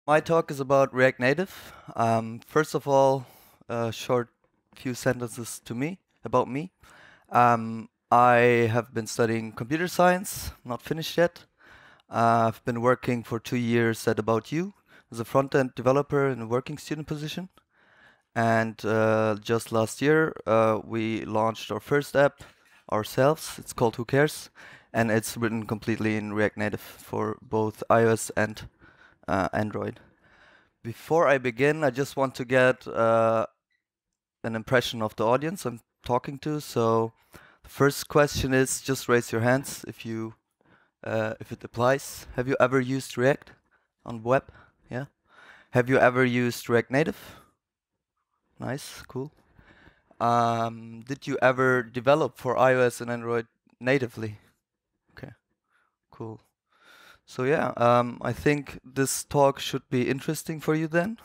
My talk is about React Native. First of all, a short few sentences to me about me. I have been studying computer science, not finished yet. I've been working for 2 years at About You as a front-end developer in a working student position. And just last year, we launched our first app ourselves. It's called Who Cares? And it's written completely in React Native for both iOS and Android. Before I begin, I just want to get an impression of the audience I'm talking to. So the first question is just raise your hands if it applies. Have you ever used React on web? Yeah. Have you ever used React Native? Nice, cool. Did you ever develop for iOS and Android natively? Okay, cool. So yeah, I think this talk should be interesting for you then,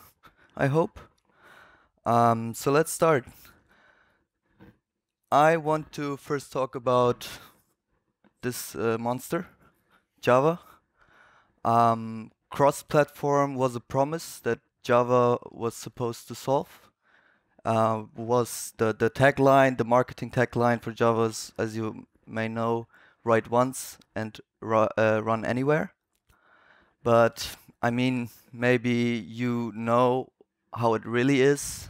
I hope. So let's start. I want to first talk about this monster, Java. Cross-platform was a promise that Java was supposed to solve. Was the tagline, the marketing tagline for Java is, as you may know, write once and run anywhere. But I mean, maybe you know how it really is.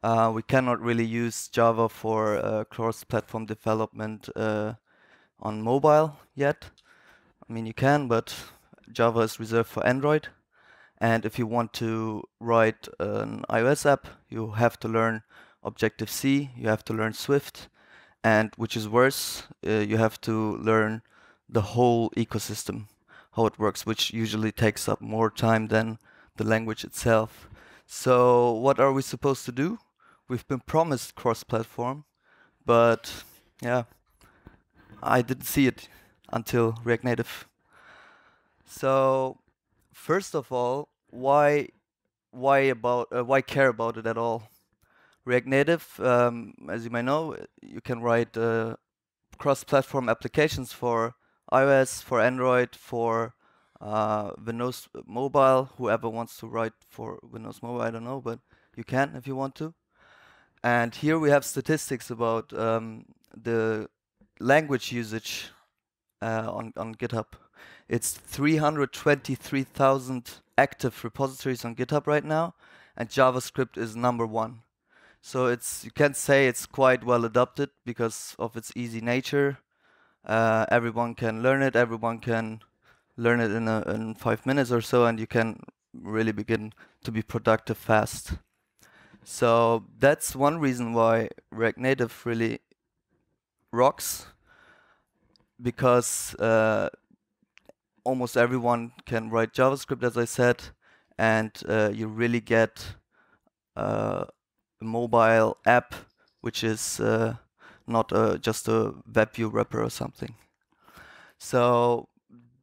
We cannot really use Java for cross-platform development on mobile yet. I mean, you can, but Java is reserved for Android. And if you want to write an iOS app, you have to learn ObjectiveC, you have to learn Swift, and which is worse, you have to learn the whole ecosystem, how it works, which usually takes up more time than the language itself. So what are we supposed to do? We've been promised cross-platform, but yeah, I didn't see it until React Native. So first of all, why care about it at all? React Native, as you may know, you can write cross-platform applications for iOS, for Android, for Windows Mobile. Whoever wants to write for Windows Mobile, I don't know, but you can if you want to. And here we have statistics about the language usage on GitHub. It's 323,000 active repositories on GitHub right now, and JavaScript is #1. So you can say it's quite well adopted because of its easy nature. Everyone can learn it. Everyone can learn it in 5 minutes or so, and you can really begin to be productive fast. So that's one reason why React Native really rocks, because almost everyone can write JavaScript, as I said, and you really get a mobile app which is not just a web view wrapper or something. So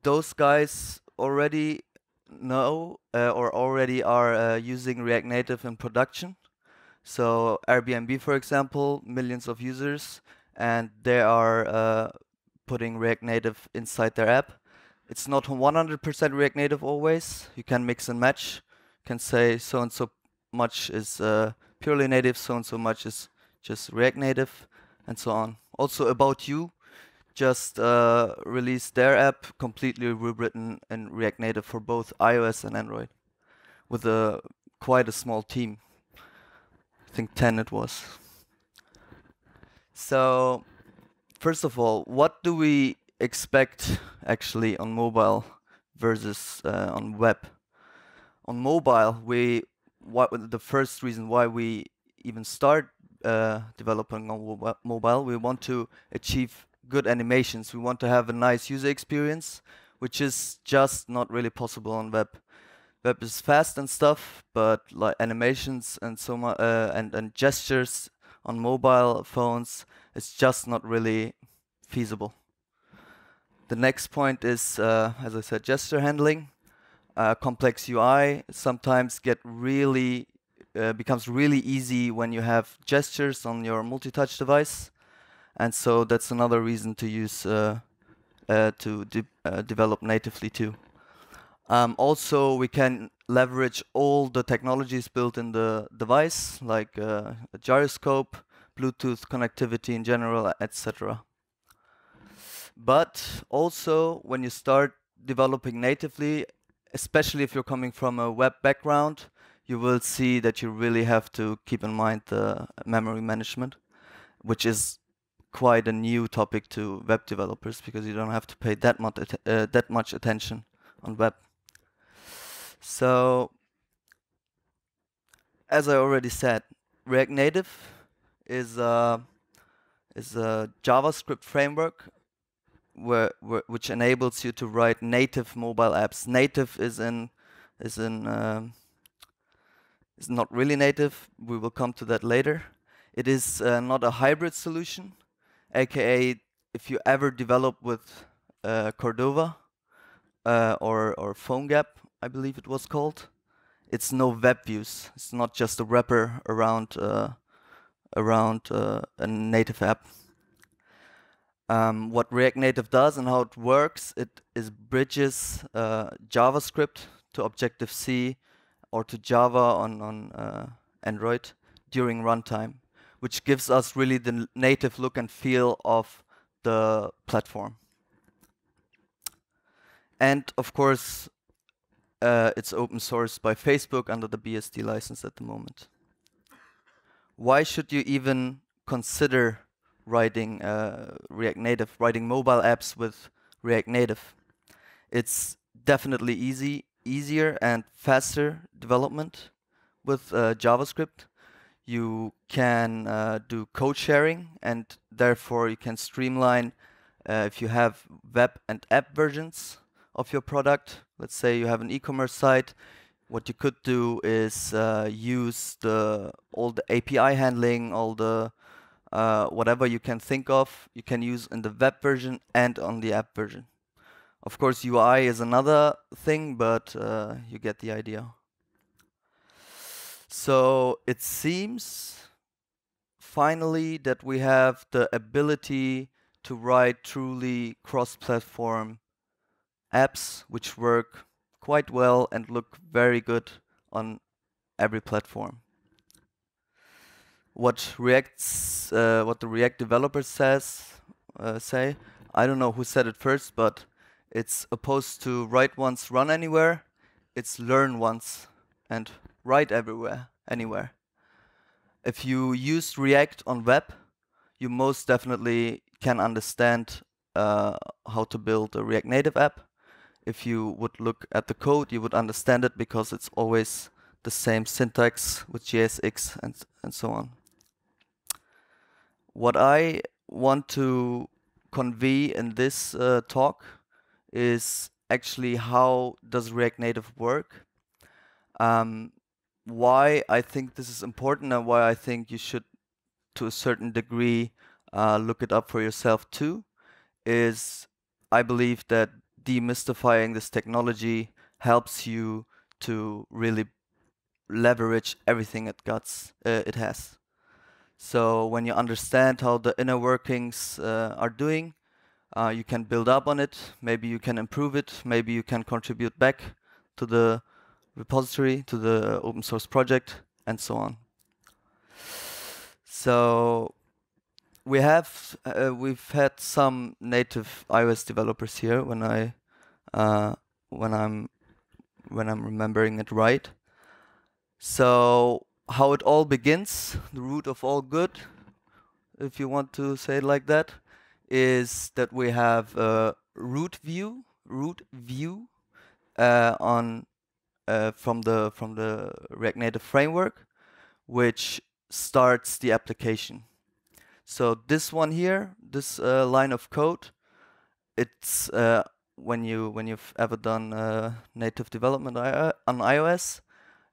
those guys already know or already are using React Native in production. So Airbnb, for example, millions of users, and they are putting React Native inside their app. It's not 100% React Native always. You can mix and match. You can say so and so much is purely native, so and so much is just React Native, and so on. Also, About You just released their app completely rewritten in React Native for both iOS and Android, with quite a small team. I think 10 it was. So first of all, what do we expect actually on mobile versus on web? On mobile, the first reason why we even start developing on mobile, we want to achieve good animations. We want to have a nice user experience, which is just not really possible on web. Web is fast and stuff, but like animations and and gestures on mobile phones, it's just not really feasible. The next point is, as I said, gesture handling. Complex UI sometimes becomes really easy when you have gestures on your multi-touch device, and so that's another reason to use develop natively too. Also, we can leverage all the technologies built in the device, like a gyroscope, Bluetooth connectivity in general, etc. But also, when you start developing natively, especially if you're coming from a web background, you will see that you really have to keep in mind the memory management, which is quite a new topic to web developers because you don't have to pay that much attention on web. So, as I already said, React Native is a JavaScript framework which enables you to write native mobile apps. Native is not really native. We will come to that later. It is not a hybrid solution, aka if you ever develop with Cordova or PhoneGap, I believe it was called, it's no web views. It's not just a wrapper around a native app. What React Native does and how it works, it is bridges JavaScript to Objective-C or to Java on Android during runtime, which gives us really the native look and feel of the platform. And of course, it's open source by Facebook under the BSD license at the moment. Why should you even consider writing React Native, writing mobile apps with React Native? It's definitely easier and faster development with JavaScript. You can do code sharing, and therefore you can streamline if you have web and app versions of your product. Let's say you have an e-commerce site. What you could do is use all the API handling, all the whatever you can think of, you can use in the web version and on the app version. Of course, UI is another thing, but you get the idea. So it seems finally that we have the ability to write truly cross-platform apps which work quite well and look very good on every platform. What the React developers say, I don't know who said it first, but it's opposed to write once, run anywhere. It's learn once and write anywhere. If you use React on web, you most definitely can understand how to build a React Native app. If you would look at the code, you would understand it because it's always the same syntax with JSX and so on. What I want to convey in this talk is actually how does React Native work, why I think this is important and why I think you should, to a certain degree, look it up for yourself too, is I believe that demystifying this technology helps you to really leverage everything it has. So when you understand how the inner workings are doing, you can build up on it, maybe you can improve it, maybe you can contribute back to the repository, to the open source project, and so on. So we've had some native iOS developers here when I'm remembering it right. So how it all begins, the root of all good, if you want to say it like that, is that we have a root view from the React Native framework, which starts the application. So this one here, this line of code, it's when you've ever done native development on iOS,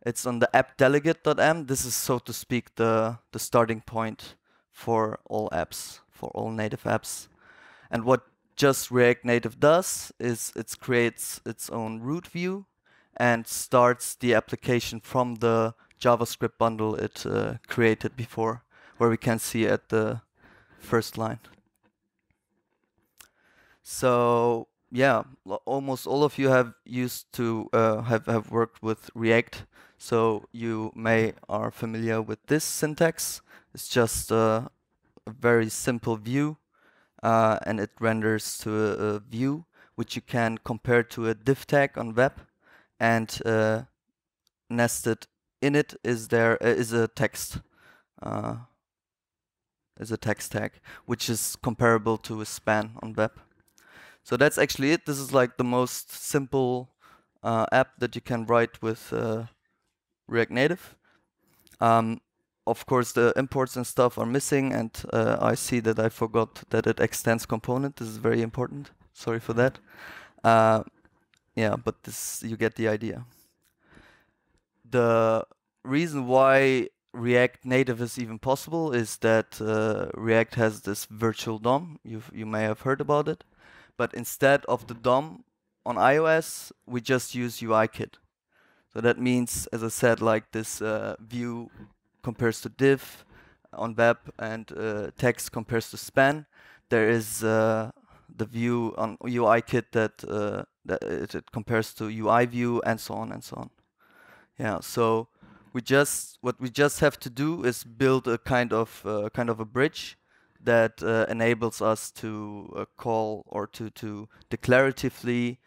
it's on the app delegate.m. This is, so to speak, the starting point for all apps, for all native apps. And what just React Native does is it creates its own root view and starts the application from the JavaScript bundle it created before, where we can see at the first line. So yeah, almost all of you have used to have worked with React, so you may are familiar with this syntax. It's just a very simple view, and it renders to a view which you can compare to a div tag on web, and nested in it is there is a text. Is a text tag, which is comparable to a span on web. So that's actually it. This is like the most simple app that you can write with React Native. Of course, the imports and stuff are missing, and I see that I forgot that it extends component. This is very important. Sorry for that. Yeah, but this you get the idea. The reason why React Native is even possible is that React has this virtual DOM. You may have heard about it. But instead of the DOM on iOS, we just use UIKit. So that means, as I said, like this view compares to div on web, and text compares to span. There is the view on UIKit that it compares to UI view, and so on and so on. Yeah. So what we just have to do is build a kind of a bridge that enables us to call or to declaratively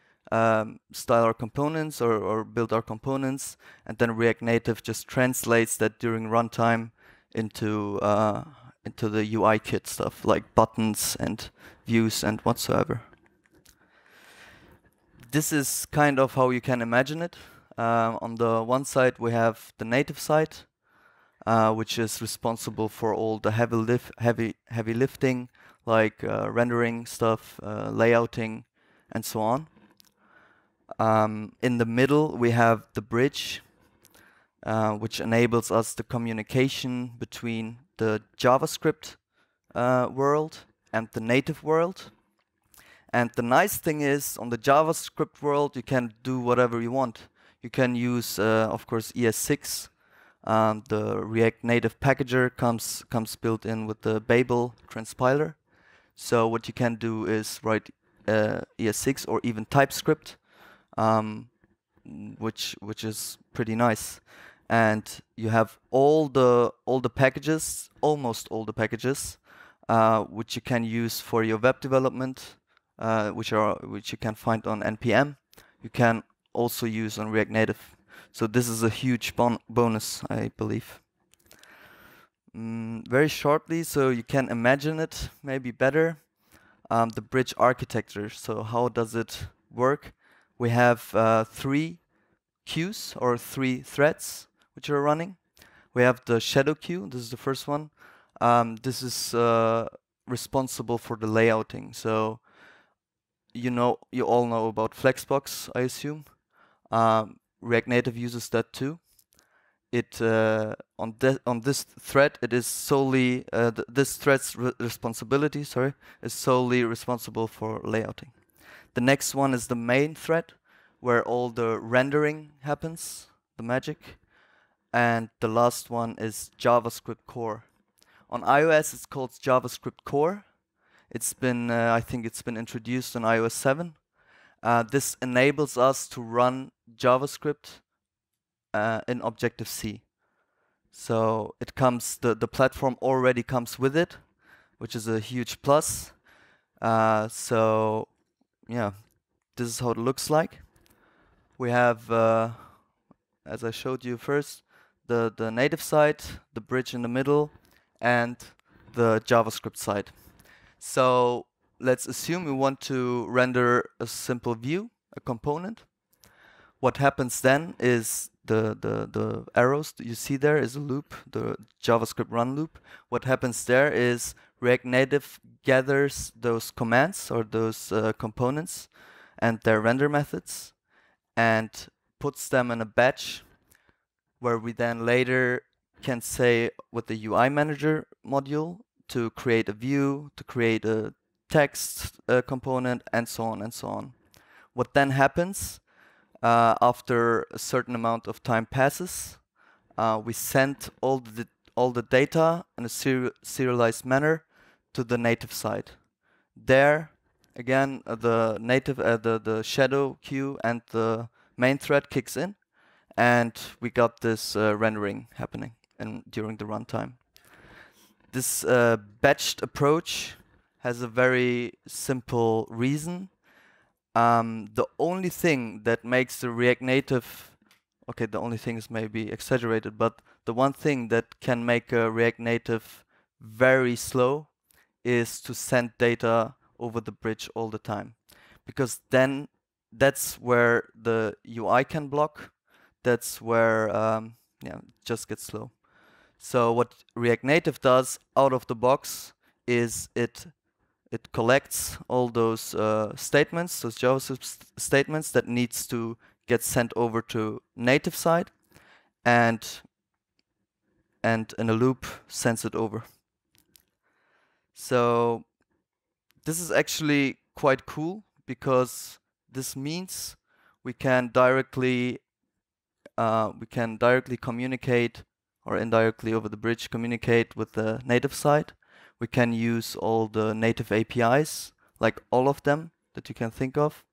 style our components or build our components, and then React Native just translates that during runtime into the UIKit stuff like buttons and views and whatsoever. This is kind of how you can imagine it. On the one side, we have the native side, which is responsible for all the heavy lifting, like rendering stuff, layouting, and so on. In the middle, we have the bridge, which enables us the communication between the JavaScript world and the native world. And the nice thing is, on the JavaScript world, you can do whatever you want. You can use, of course, ES6. The React Native packager comes built in with the Babel transpiler. So what you can do is write ES6 or even TypeScript, which is pretty nice. And you have all the packages, almost all the packages, which you can use for your web development, which you can find on npm. You can also use on React Native. So this is a huge bonus, I believe. Very shortly, so you can imagine it maybe better. The bridge architecture. So how does it work? We have 3 queues or 3 threads which are running. We have the shadow queue. This is the first one. This is responsible for the layouting. So you all know about Flexbox, I assume. React Native uses that too. It on this thread, it is solely this thread's responsibility. Sorry, is solely responsible for layouting. The next one is the main thread, where all the rendering happens, the magic, and the last one is JavaScript core. On iOS, it's called JavaScript core. It's been I think it's been introduced on iOS 7. This enables us to run JavaScript in ObjectiveC. So it comes, the platform already comes with it, which is a huge plus. So yeah, this is how it looks like. We have, as I showed you first, the native side, the bridge in the middle, and the JavaScript side. So let's assume we want to render a simple view, a component. What happens then is the arrows that you see there is a loop, the JavaScript run loop. What happens there is React Native gathers those commands or those components and their render methods and puts them in a batch, where we then later can say with the UI manager module to create a view, to create a text component, and so on and so on. What then happens after a certain amount of time passes, we send all the data in a serialized manner to the native side. There, again, the shadow queue and the main thread kicks in, and we got this rendering happening during the runtime. This batched approach has a very simple reason. The only thing that makes the React Native, okay, the only thing is maybe exaggerated, but the one thing that can make a React Native very slow is to send data over the bridge all the time. Because then that's where the UI can block. That's where, yeah, it just gets slow. So what React Native does out of the box is it collects all those statements, those JavaScript statements that needs to get sent over to native side, and in a loop sends it over. So this is actually quite cool because this means we can directly communicate, or indirectly over the bridge communicate with the native side. We can use all the native APIs, like all of them that you can think of.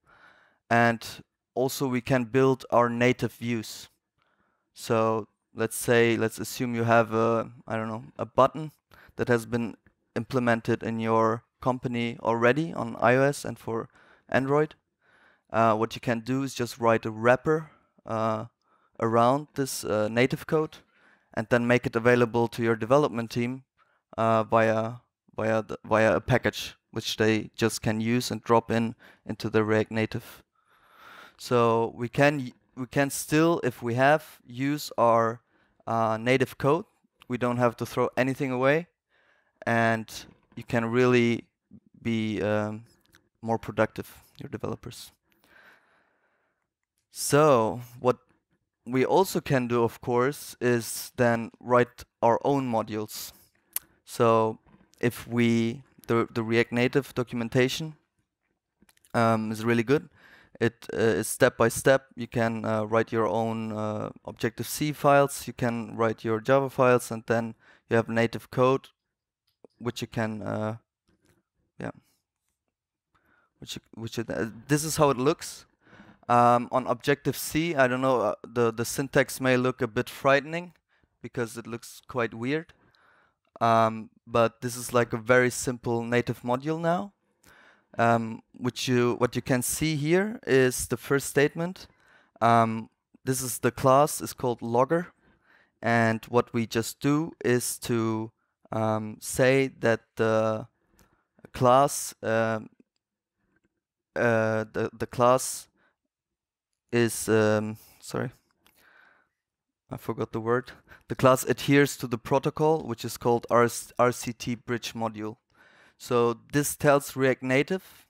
And also we can build our native views. So let's assume you have a button that has been implemented in your company already on iOS and for Android. What you can do is just write a wrapper around this native code and then make it available to your development team via a package which they just can use and drop into the React Native. So we can still, if we have, use our native code. We don't have to throw anything away, and you can really be more productive, your developers. So what we also can do, of course, is then write our own modules. So if the React Native documentation is really good. It is step by step. You can write your own ObjectiveC files. You can write your Java files, and then you have native code, which you can, this is how it looks. On ObjectiveC, I don't know, the syntax may look a bit frightening because it looks quite weird. But this is like a very simple native module now. What you can see here is the first statement. This is the class is called logger, and what we just do is to say that the class the class is sorry, I forgot the word. The class adheres to the protocol, which is called RCT bridge module. So this tells React Native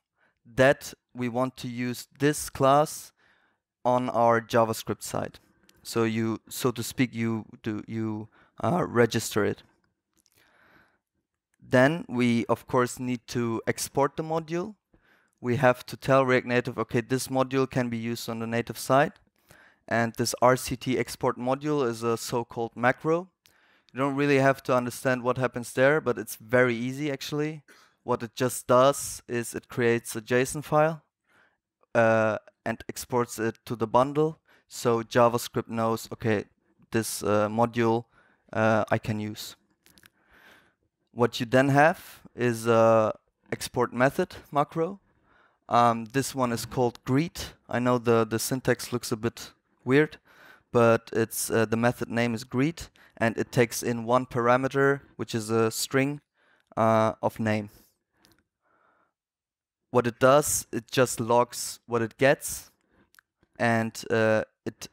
that we want to use this class on our JavaScript side. So you, so to speak, you register it. Then we, of course, need to export the module. We have to tell React Native, okay, this module can be used on the native side. And this RCT export module is a so-called macro. You don't really have to understand what happens there, but it's very easy actually. What it just does is it creates a JSON file and exports it to the bundle. So JavaScript knows, okay, this module I can use. What you then have is a export method macro. This one is called greet. I know the syntax looks a bit weird, but it's the method name is greet, and it takes in one parameter, which is a string of name. What it does, it just logs what it gets, and it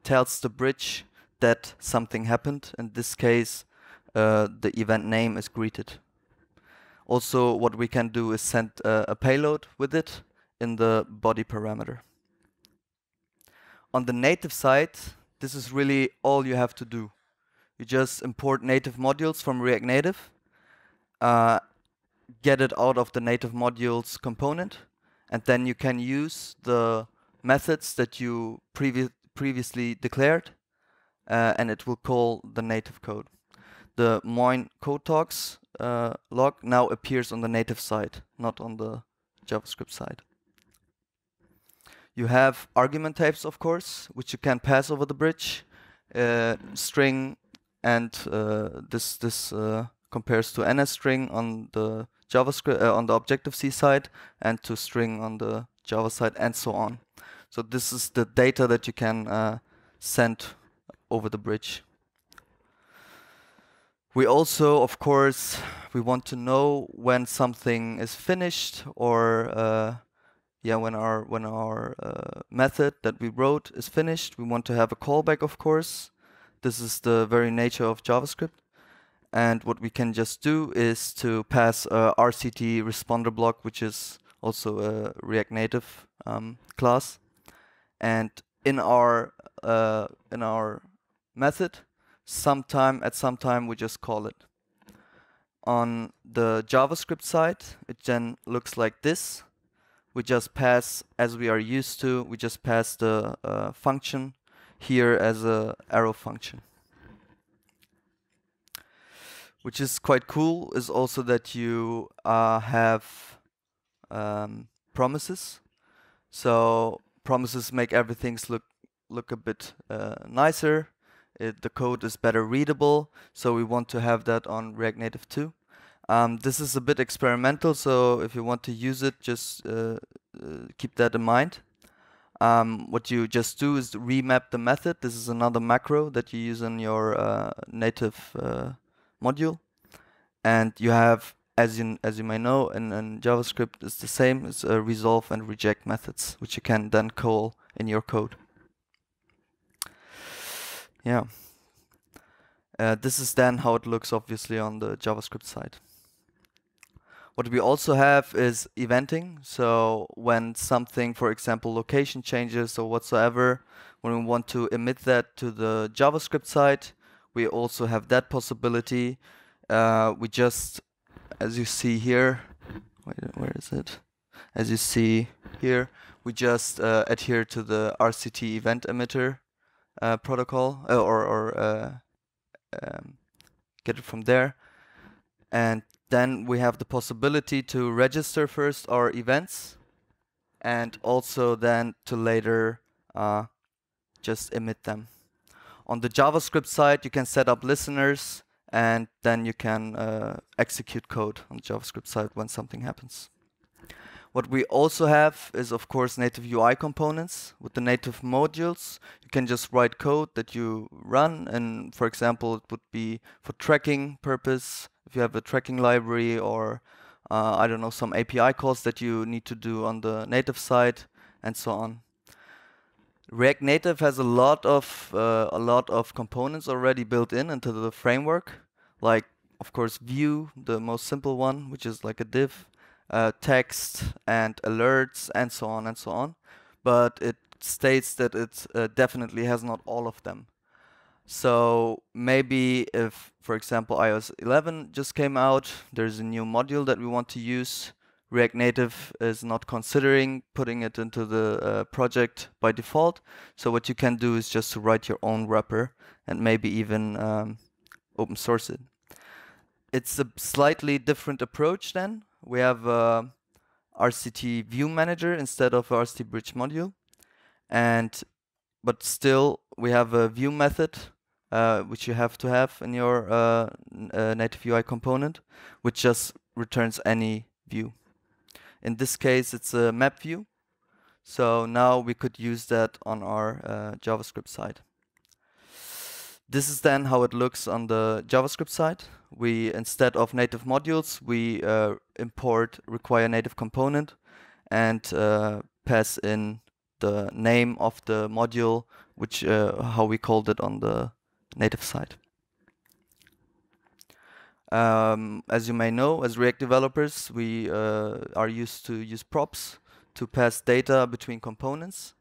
tells the bridge that something happened. In this case, the event name is greeted. Also, what we can do is send a payload with it in the body parameter. On the native side, this is really all you have to do. You just import native modules from React Native, get it out of the native modules component, and then you can use the methods that you previously declared, and it will call the native code. The code.talks log now appears on the native side, not on the JavaScript side. You have argument types, of course, which you can pass over the bridge. String, and this compares to NSString on the JavaScript on the Objective-C side, and to string on the Java side, and so on. So this is the data that you can send over the bridge. We also, of course, we want to know when something is finished, or when our method that we wrote is finished. We want to have a callback, of course. This is the very nature of JavaScript. And what we can just do is to pass a RCT responder block, which is also a React Native class. And in our method, at some time we just call it. On the JavaScript side, it then looks like this. We just pass, as we are used to, we just pass the function here as a arrow function. Which is quite cool is also that you have promises. So promises make everything look a bit nicer. The code is better readable, so we want to have that on React Native too. This is a bit experimental, so if you want to use it, just keep that in mind. What you just do is remap the method. This is another macro that you use in your native module, and you have, as you may know, in JavaScript, it's the same. It's resolve and reject methods, which you can then call in your code. Yeah. This is then how it looks, obviously, on the JavaScript side. What we also have is eventing. So when something, for example, location changes or whatsoever, when we want to emit that to the JavaScript side, we also have that possibility. We just, as you see here, where is it? As you see here, we just adhere to the RCT event emitter protocol, get it from there. And then we have the possibility to register first our events, and also then to later just emit them. On the JavaScript side, you can set up listeners, and then you can execute code on the JavaScript side when something happens. What we also have is, of course, native UI components. With the native modules, you can just write code that you run, and for example, it would be for tracking purpose, if you have a tracking library, or I don't know, some API calls that you need to do on the native side, and so on. React Native has a lot of components already built into the framework, like, of course, Vue, the most simple one, which is like a div, text and alerts, and so on and so on. But it states that it definitely has not all of them. So maybe if, for example, iOS 11 just came out, there's a new module that we want to use. React Native is not considering putting it into the project by default. So what you can do is just to write your own wrapper and maybe even open source it. It's a slightly different approach then. We have RCT view manager instead of RCT bridge module. But still, we have a view method, which you have to have in your native UI component, which just returns any view. In this case, it's a map view. So now we could use that on our JavaScript side. This is then how it looks on the JavaScript side. We, instead of native modules, we import require native component and pass in the name of the module, which how we called it on the native side. As you may know, as React developers, we are used to use props to pass data between components.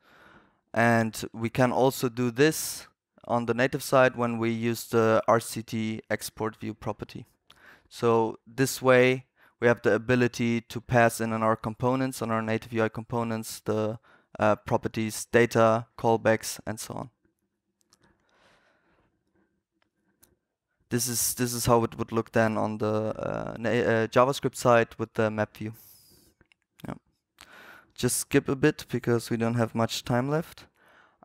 And we can also do this on the native side when we use the RCT export view property. So this way, we have the ability to pass in on our components, on our native UI components, the properties, data, callbacks, and so on. This is how it would look then on the JavaScript side with the map view. Yeah. just skip a bit because we don't have much time left.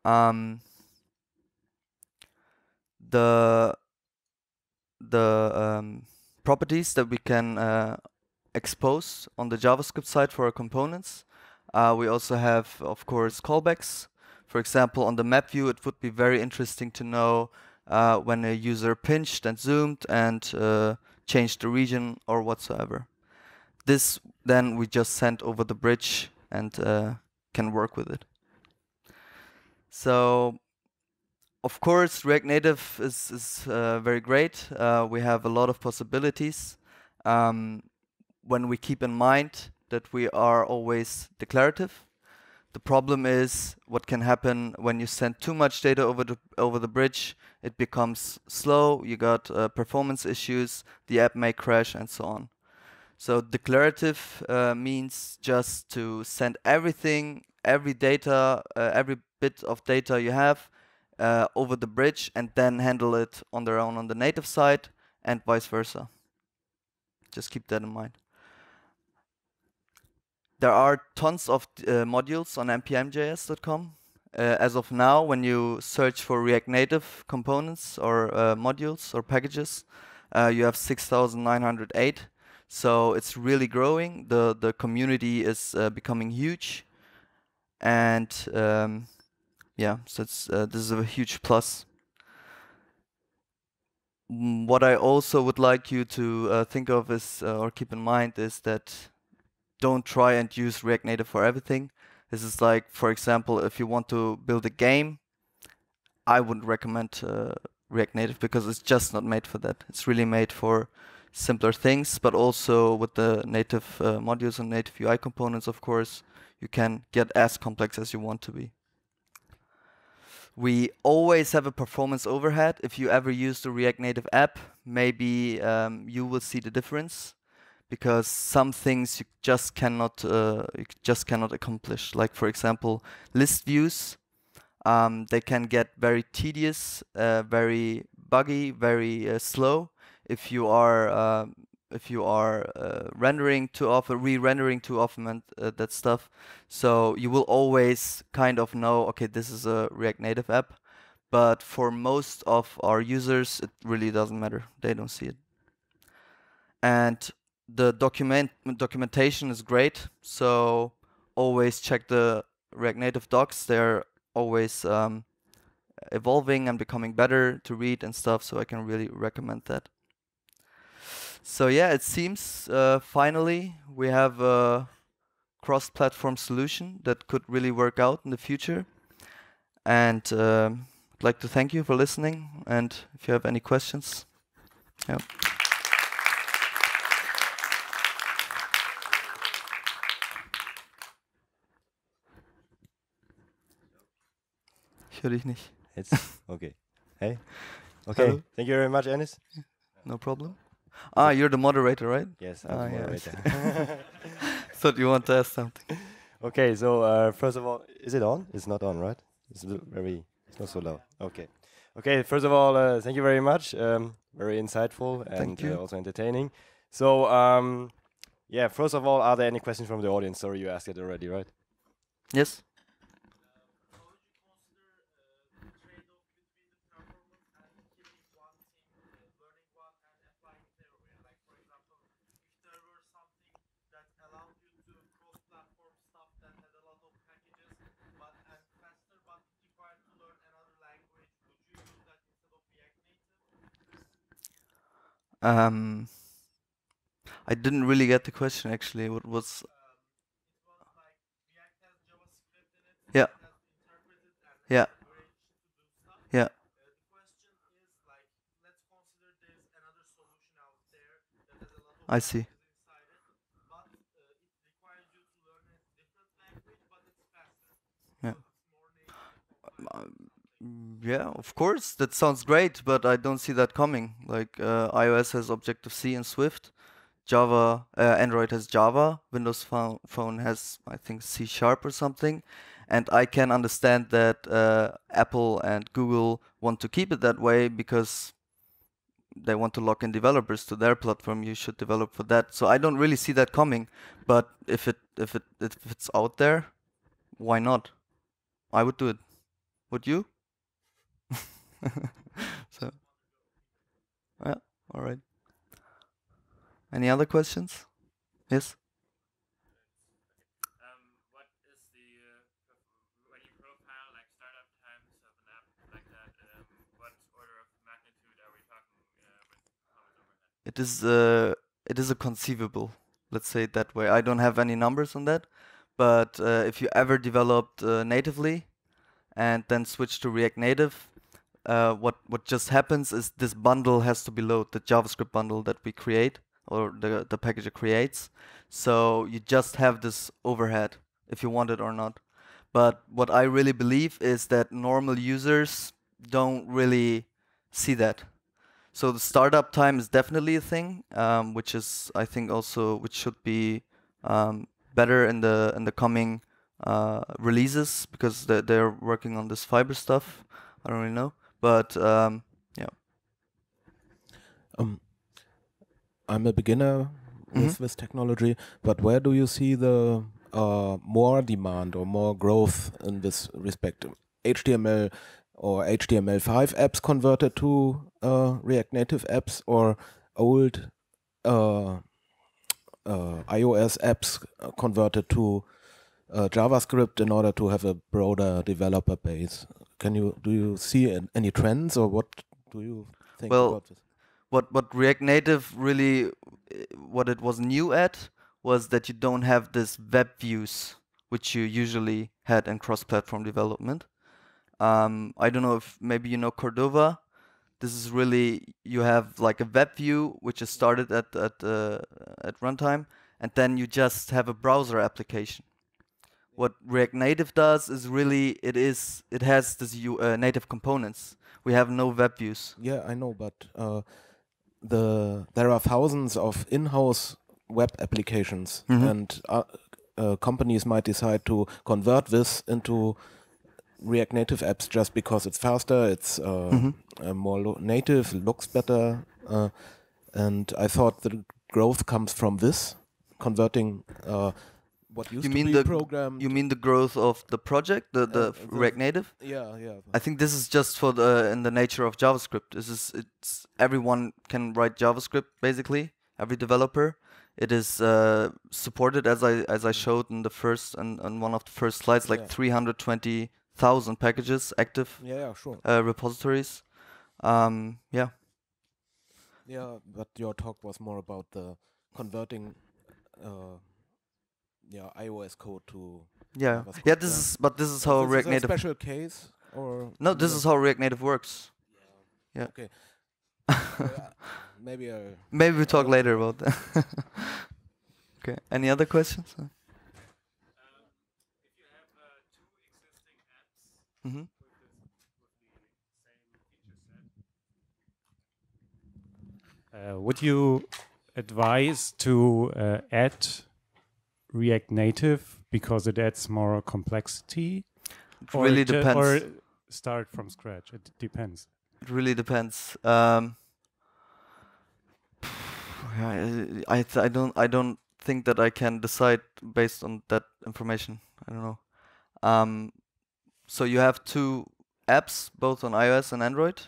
The properties that we can expose on the JavaScript side for our components. We also have, of course, callbacks. For example, on the map view, it would be very interesting to know when a user pinched and zoomed and changed the region or whatsoever. This then we just send over the bridge and can work with it. So, of course, React Native is very great. We have a lot of possibilities. When we keep in mind that we are always declarative. The problem is what can happen when you send too much data over the bridge. It becomes slow, you got performance issues, the app may crash, and so on. So declarative means just to send everything, every data, every bit of data you have over the bridge and then handle it on their own on the native side and vice versa. Just keep that in mind. There are tons of modules on npmjs.com. As of now, when you search for React Native components or modules or packages, you have 6,908. So it's really growing. The community is becoming huge. And yeah, so it's, this is a huge plus. What I also would like you to think of is, or keep in mind, is that don't try and use React Native for everything. This is like, for example, if you want to build a game, I wouldn't recommend React Native because it's just not made for that. It's really made for simpler things, but also with the native modules and native UI components, of course, you can get as complex as you want to be. We always have a performance overhead. If you ever use the React Native app, maybe you will see the difference, because some things you just cannot accomplish. Like, for example, list views. They can get very tedious, very buggy, very slow if you are rendering too often, re-rendering too often, and that stuff. So you will always kind of know, okay, this is a React Native app. But for most of our users, it really doesn't matter. They don't see it. And the documentation is great. So always check the React Native docs. They're always evolving and becoming better to read and stuff. So I can really recommend that. So yeah, it seems finally we have a cross-platform solution that could really work out in the future. And I'd like to thank you for listening. And if you have any questions, yeah. Ich höre dich nicht. It's okay. Hey. Okay. Hello. Thank you very much, Enes. No problem. Ah, you're the moderator, right? Yes, I'm the moderator. Thought you want to ask something. Okay, so first of all, is it on? It's not on, right? It's not so loud. Okay. Okay, first of all, thank you very much. Very insightful and also entertaining. So, yeah, first of all, are there any questions from the audience? Sorry, you asked it already, right? Yes. I didn't really get the question actually. What was? Yeah. Yeah. Yeah. I see. Yeah. Yeah, of course, that sounds great, but I don't see that coming. Like iOS has Objective-C and Swift, Java, Android has Java, Windows Phone has, I think, C# or something. And I can understand that Apple and Google want to keep it that way because they want to lock in developers to their platform, you should develop for that. So I don't really see that coming, but if it's out there, why not? I would do it. Would you? So, yeah, all right. Any other questions? Yes? What is the, when you profile like startup times of an app like that, what order of magnitude are we talking with performance overhead? It is a conceivable, let's say it that way. I don't have any numbers on that, but if you ever developed natively and then switch to React Native, what just happens is this bundle has to be loaded, the JavaScript bundle that we create or the packager creates. So you just have this overhead if you want it or not. But what I really believe is that normal users don't really see that. So the startup time is definitely a thing, which is I think also which should be better in the coming releases because they're working on this fiber stuff. I don't really know, but yeah. I'm a beginner with this technology, but where do you see the more demand or more growth in this respect? HTML or HTML5 apps converted to React Native apps, or old iOS apps converted to JavaScript in order to have a broader developer base? Do you see any trends, or what do you think about this? What React Native really, what it was new at was that you don't have this web views, which you usually had in cross-platform development. I don't know if maybe you know Cordova. This is really, you have like a web view which is started at runtime, and then you just have a browser application. What React Native does is really it has this native components. We have no web views. Yeah, I know, but there are thousands of in-house web applications, and companies might decide to convert this into React Native apps just because it's faster, it's more native, looks better, and I thought the growth comes from this, converting what used to be programmed. You mean the growth of the project, the React Native? Yeah, yeah. I think this is just for in the nature of JavaScript. It's everyone can write JavaScript basically. Every developer. It is supported as I showed in the first and one of the first slides, like 320,000 packages active. Yeah, sure. Repositories. Yeah. Yeah, but your talk was more about the converting iOS code to JavaScript. Yeah, this is how React Native. A special case, or no, this is how React Native works. Yeah. Okay. Maybe we talk later about that. Okay. Any other questions? If you have two existing apps with the same feature set, would you advise to add React Native because it adds more complexity? It really depends. Or start from scratch? It depends. It really depends. I don't think that I can decide based on that information. I don't know. So you have two apps, both on iOS and Android,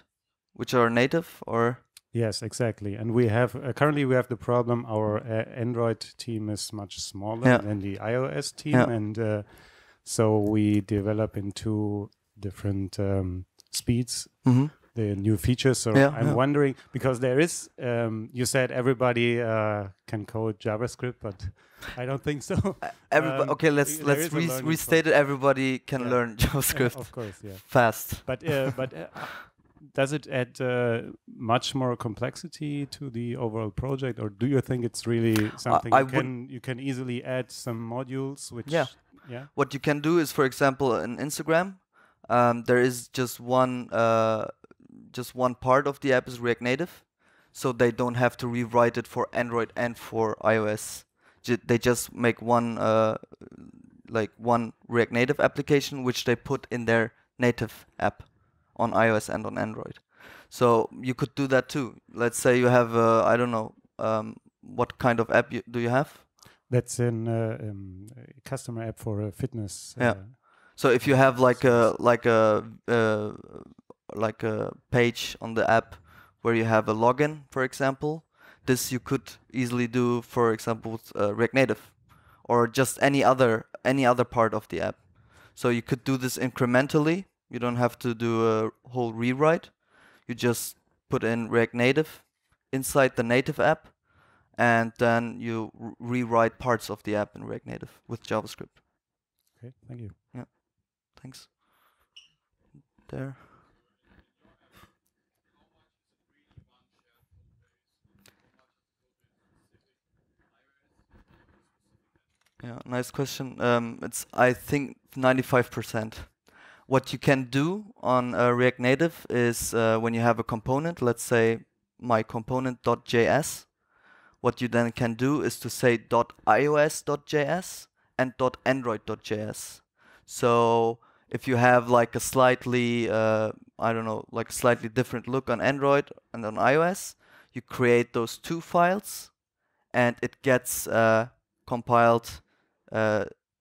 which are native, or? Yes, exactly. And we have currently we have the problem. Our Android team is much smaller than the iOS team, and so we develop in two different speeds. The new features. So I'm wondering, because there is, you said everybody can code JavaScript, but I don't think so. Okay, let's restate it. Everybody can learn JavaScript. Of course, fast. But does it add much more complexity to the overall project, or do you think it's really something you can easily add some modules? Which what you can do is, for example, in Instagram, there is just one part of the app is React Native, so they don't have to rewrite it for Android and for iOS. They just make one React Native application which they put in their native app on iOS and on Android. So you could do that too. Let's say you have, I don't know, what kind of app do you have? That's a customer app for fitness. Yeah. So if you have like a page on the app where you have a login, for example, this you could easily do, for example, with React Native, or just any other part of the app. So you could do this incrementally. You don't have to do a whole rewrite. You just put in React Native inside the native app, and then you rewrite parts of the app in React Native with JavaScript. Okay, thank you. Yeah, thanks. There. Yeah, nice question. It's, I think, 95%. What you can do on React Native is when you have a component, let's say my component.js, what you then can do is to say .ios.js and .android.js. So if you have like a slightly, I don't know, like a slightly different look on Android and on iOS, you create those two files and it gets compiled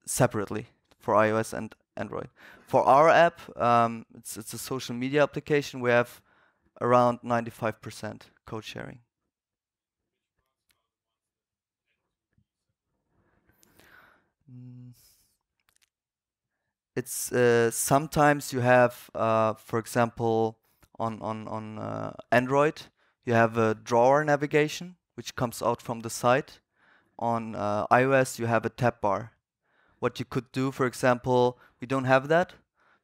separately for iOS and Android. For our app, it's a social media application. We have around 95% code sharing. It's sometimes you have, for example, on Android, you have a drawer navigation which comes out from the site. On iOS, you have a tab bar. What you could do, for example, we don't have that,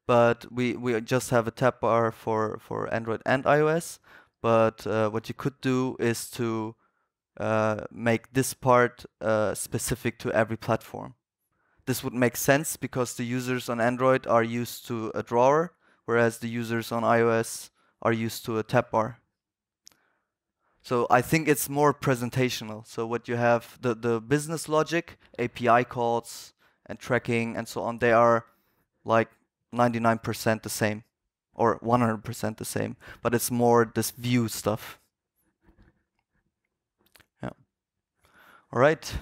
but we just have a tab bar for Android and iOS. But what you could do is to make this part specific to every platform. This would make sense because the users on Android are used to a drawer, whereas the users on iOS are used to a tab bar. So I think it's more presentational. So what you have, the business logic, API calls and tracking and so on, they are like 99% the same or 100% the same, but it's more this view stuff. Yeah. All right.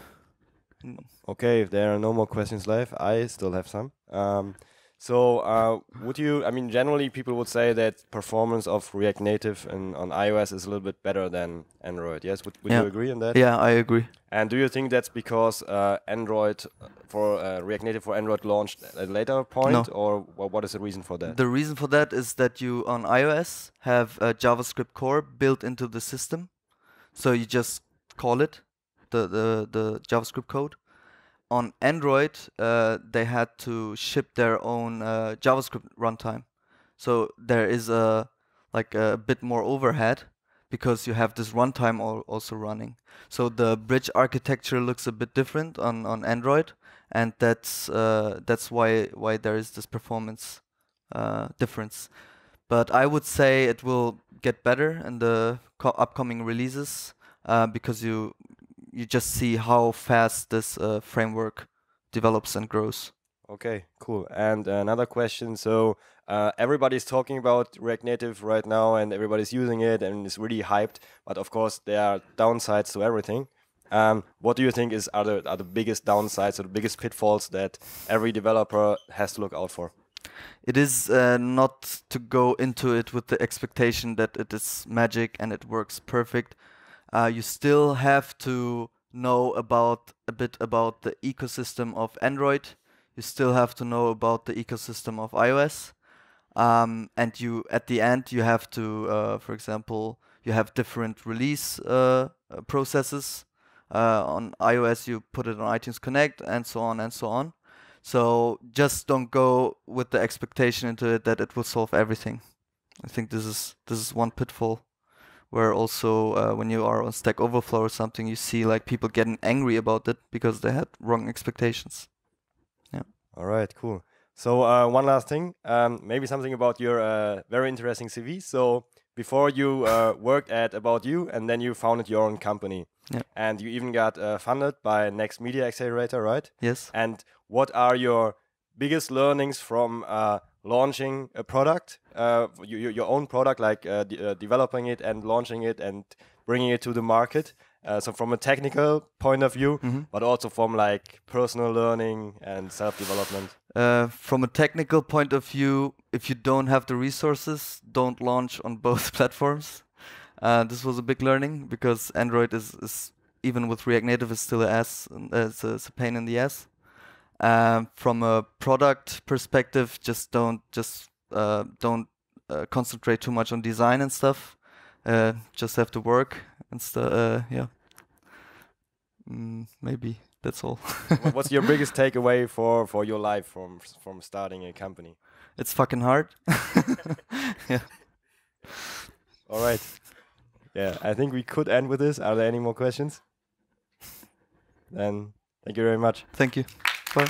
Okay, if there are no more questions left, I still have some. Would you, I mean, generally people would say that performance of React Native on iOS is a little bit better than Android. Yes, would you agree on that? Yeah, I agree. And do you think that's because Android for React Native for Android launched at a later point, or what is the reason for that? The reason for that is that you on iOS have a JavaScript core built into the system, so you just call it the JavaScript code. On Android, they had to ship their own JavaScript runtime, so there is a bit more overhead because you have this runtime also running. So the bridge architecture looks a bit different on Android, and that's why there is this performance difference. But I would say it will get better in the upcoming releases because you just see how fast this framework develops and grows. Okay, cool. And another question. So everybody's talking about React Native right now, and everybody's using it, and it's really hyped. But of course, there are downsides to everything. What do you think are the biggest downsides or the biggest pitfalls that every developer has to look out for? It is not to go into it with the expectation that it is magic and it works perfect. You still have to know a bit about the ecosystem of Android. You still have to know about the ecosystem of iOS. And you, at the end, you have to, for example, you have different release processes. On iOS, you put it on iTunes Connect and so on and so on. So just don't go with the expectation into it that it will solve everything. I think this is one pitfall, where also when you are on Stack Overflow or something, you see like people getting angry about it because they had wrong expectations. Yeah. All right, cool. So one last thing, maybe something about your very interesting CV. So before you worked at About You, and then you founded your own company. Yeah. And you even got funded by Next Media Accelerator, right? Yes. And what are your biggest learnings from launching a product, your own product, like developing it and launching it and bringing it to the market. So from a technical point of view, but also from like personal learning and self-development. From a technical point of view, if you don't have the resources, don't launch on both platforms. This was a big learning because Android is even with React Native is still it's a pain in the ass. From a product perspective, just don't concentrate too much on design and stuff. Just have to work and stuff. Yeah. Maybe that's all. What's your biggest takeaway for your life from starting a company? It's fucking hard. Yeah. All right. Yeah, I think we could end with this. Are there any more questions? Then thank you very much. Thank you. Bye.